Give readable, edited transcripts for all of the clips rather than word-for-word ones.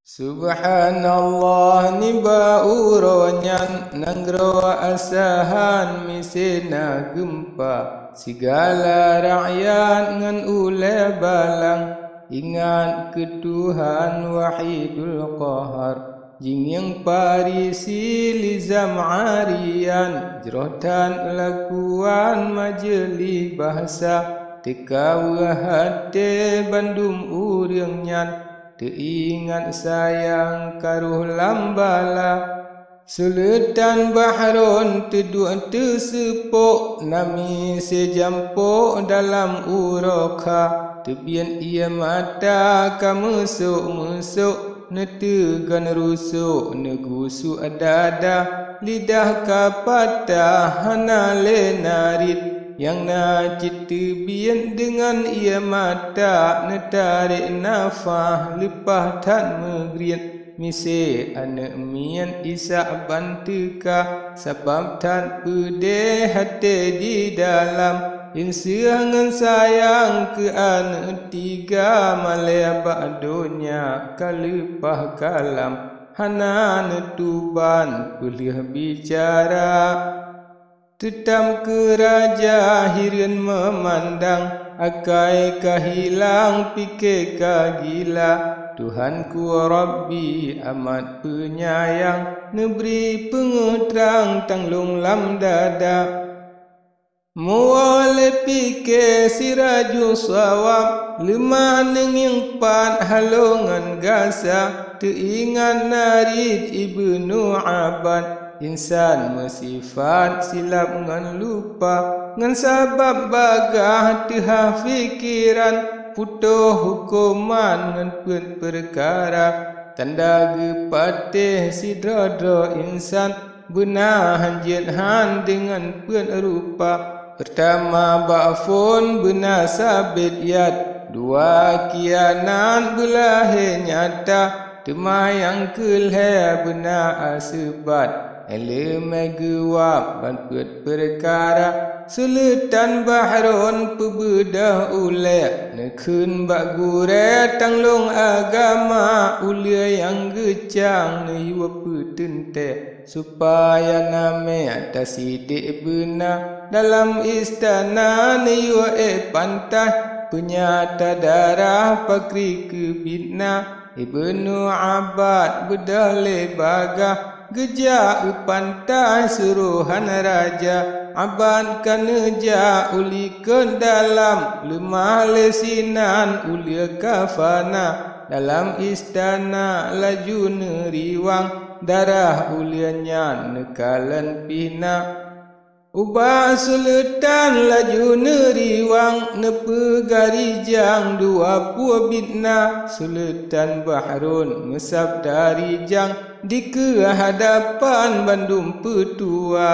Subhanallah ni bauronyan nanggro asahan misena gempa segala rakyat ngan ule balang ingat ke Tuhan wahidul qahar jing yang parisi lizam arian jerotan lakuan majeli bahasa teka wahate bandum uriangnya teingat sayang karuh lambala Suletan bahron teduh tersepuk nami sejampuk dalam uroka tebian ia mata kamesuk-mesuk netegan rusuk negusu adada lidah kapata hana lenarit yang na cita bian dengan ia mata netarik nafah lepah tan megriat mise anak mian isa bantuka sebab tan pede hati di dalam insiangan sayang ke anak tiga malaya ba'dunya kalepah kalam hana netuban kuliah bicara Tetam ke raja hirian memandang akai kahilang pikir kagila Tuhanku Rabbi amat penyayang neberi pengeterang tanglung lam dada Muale pikir siraju sawab lemah nenging pan halongan gasa teingat narid ibnu Aban Insan mesifat silap ngan lupa ngan sabab bagah teha fikiran putuh hukuman ngan pun perkara tanda gepatih sidradra insan benahan jethan dengan pun rupa pertama ba'fun benar sabit yad dua kianan belahe nyata temayang kelhe benar asebat Eleme gewap banput perkara Suletan bahron pebedah ulek Nekun bak gure tanglung agama Ulia yang gecang neyua petente Supaya name atas sidik benar Dalam istana neyua pantai Penyata darah pakri kebina Ibnu Abad bedale bagah Geja upantai suruhan raja Abad kaneja ulikan dalam Lemah lesinan ulia kafana Dalam istana laju neriwang Darah ulianya nekalan pina Ubah Sultan laju neriwang nepegarijang dua pua bitna Sultan Bahrun ngesab dari jang di kehadapan bandum petua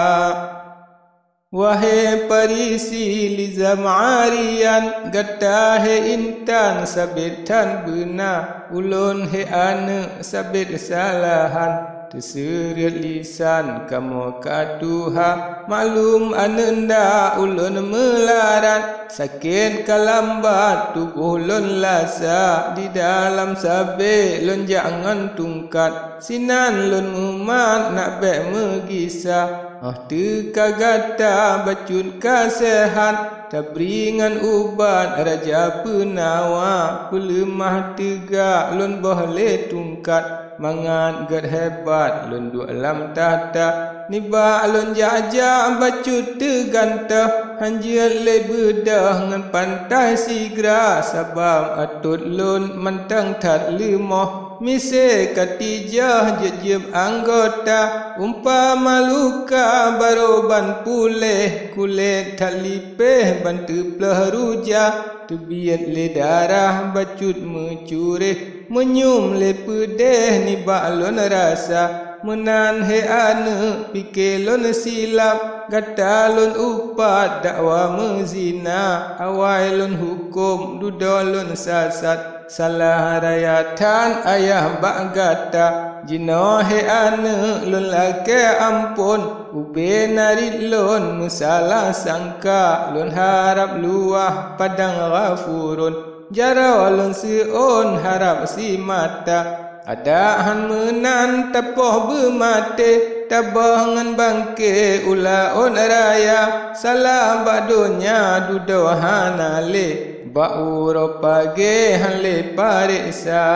Wahai parisi lizam arian gatahe intan sabitan bena ulun he ane sabit salahan Terseriat lisan kamu katuha Maklum ananda ulun melaran Sakit kalambat tubuh ulun lasa Di dalam sabit ulun jangan tungkat Sinan ulun umat nak bek megisa Teka gata bacut kasehan Tabringan ubat raja penawa Pelemah tegak ulun boleh tungkat Mangat gad hebat lun duk alam tata Niba lun jajak bacut tegantah Hanjir le bedah ngan pantai sigra Sabab atut lun mantang tat limoh Mise katijah jejib anggota Umpama luka baroban pulih Kulit tak lipih bantu pelah rujah Tebiat le darah bacut mencurih Menyum le pedih ni baklon rasa Menan he ane pikir lon silap Gata lon upat dakwa mezina Awai lon hukum duda lon sasat Salah rayatan ayah bak gata Jino he ane lon lake ampun Ube narit lon musalah sangka Lon harap luah padang ghafurun Jara walun si'un harap si mata ada han menan tapoh bermate tabah ngan bangke ulaun raya salah badonya dudo hanale ba uropa ge han le pariksa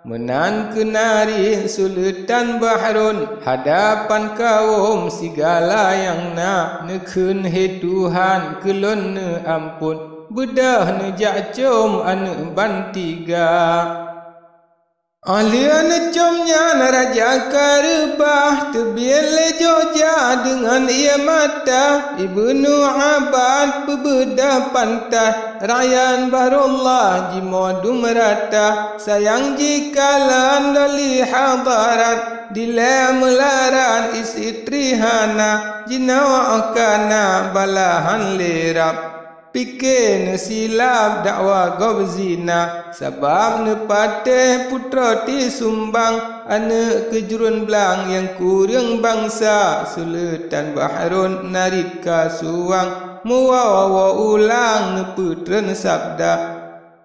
menan kenarin sultan bahrun hadapan kaum segala yang nak nekun he Tuhan kelon ne ampun bedah ne jacom ane bantiga Alian comnya raja karubah terbiele joja dengan ia mata Ibnu Abad bebedah pantai Rayan Bahrullah jimodu merata sayang jikalan dali hadarat dila melaran istri hana jinawa kana balahan lerap Pikir ne silap dakwa gob zina sebab ne pateh putra ti sumbang anak kejurun belang yang kurang bangsa Sultan Bahrun narid ka suang muwawa ulang ne putren sabda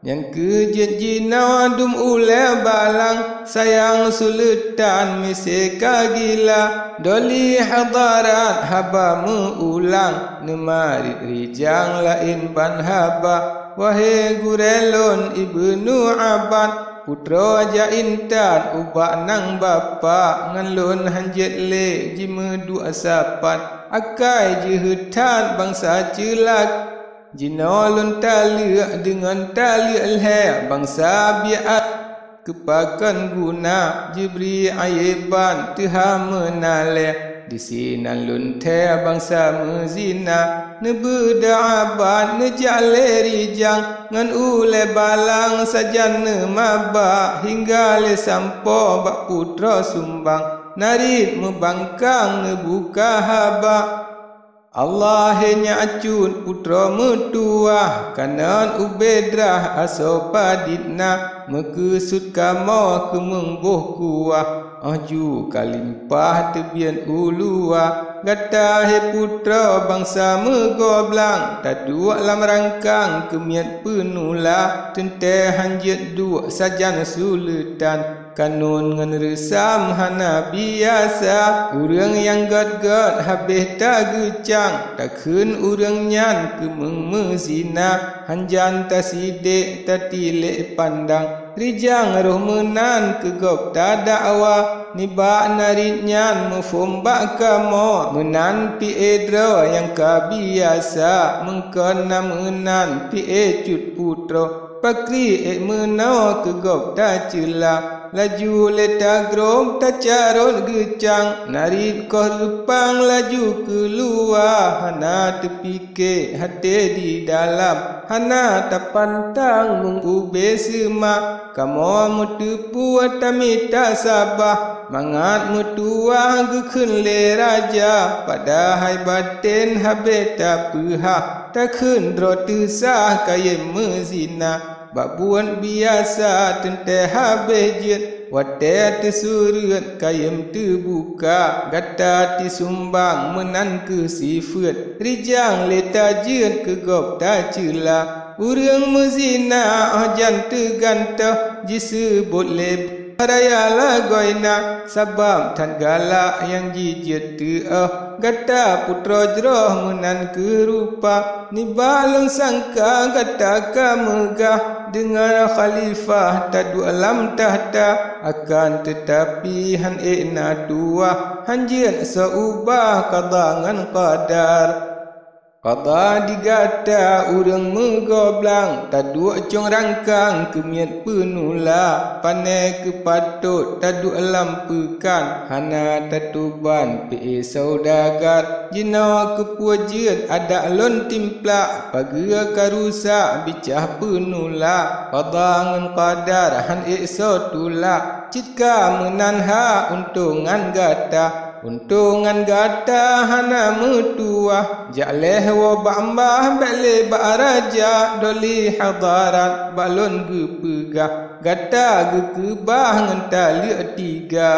yang kejit jina dum ule balang sayang sultan miseka gila doli hadarat haba mengulang nemarit rijang lain ban haba wahai gurelon Ibnu Abad putra aja intan ubak nang bapa ngalun hanjet le jimedu asapat akai jihutan bangsa celak Jinolun tali dengan tali alha bangsa biat kepakan guna jibri aiban tuha menale di sini lun te bangsa mezina nebeda abad nejale rijang ngan ule balang sajan ne maba hingga le sampo bak putra sumbang narid membangkang nebuka haba Allah hanya acun putra metua kanan ubedrah asopaditna mekesut kamo kemengboh kuah aju kalimpah tebian ulua gata he putra bangsa megoblang tadua lam rangkang kemiat penula tente hanjit dua sajan sultan kanun ngan resam hana biasa urang yang gad-gad habis tak gecang takun urang nyan kemeng mezina hanjan tasidek tatilek pandang rijang roh menan kegop ta dakwa nibak narit nyan mufumba kamo menan pi edro yang kabiasa mengkena menan pi cut putro pakri menau kegop ta celah laju leta grom ta carot gecang narit koh rupang laju keluar hana terpikir hati di dalam hana tapantang mengube semak kamo mutupu atamita sabah mangat mutua gekun le raja padahal batin habeta pihak takun drotu sah kaya mezina babuan biasa tente habis jet wate tersurut kayem terbuka gata disumbang menan ke sifat rijang leta jet ke gop ta celah urang mezina ajan tergantah disebut leb raya lagoina sabab tan galak yang jijit tuah gata putra jeroh menan kerupa nibalung sangka gata ka megah dengan khalifah tadu alam tahta akan tetapi han ikna dua hanjian seubah kadangan qadar Qada digata urang megoblang tadu cong rangkang kemiat penula pane kepatut tadu alam pekan hana tatuban pe saudagar jina kepujian ada lon timplak pagia karusa bicah penula qada ngan qadar han ikso tula cika menanha untungan gata untungan gata hana metua jaleh wa bambah bale baraja doli hadarat balon gepegah gata gekebah ngan tali tiga